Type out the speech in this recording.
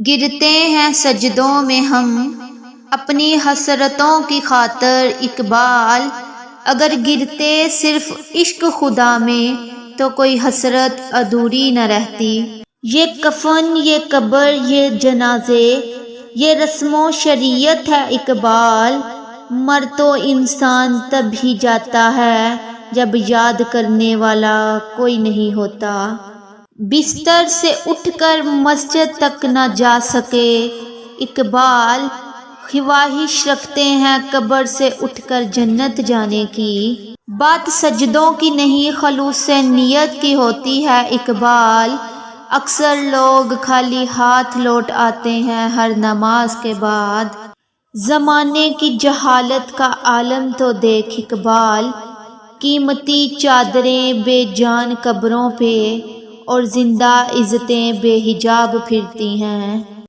گرتے ہیں سجدوں میں ہم اپنی حسرتوں کی خاطر اقبال، اگر گرتے صرف عشق خدا میں تو کوئی حسرت ادھوری نہ رہتی۔ یہ کفن، یہ قبر، یہ جنازے، یہ رسم و شریعت ہے اقبال، مر تو انسان تب ہی جاتا ہے جب یاد کرنے والا کوئی نہیں ہوتا۔ بستر سے اٹھ کر مسجد تک نہ جا سکے اقبال، خواہش رکھتے ہیں قبر سے اٹھ کر جنت جانے کی۔ بات سجدوں کی نہیں خلوص نیت کی ہوتی ہے اقبال، اکثر لوگ خالی ہاتھ لوٹ آتے ہیں ہر نماز کے بعد۔ زمانے کی جہالت کا عالم تو دیکھ اقبال، قیمتی چادریں بے جان قبروں پہ اور زندہ عزتیں بے حجاب پھرتی ہیں۔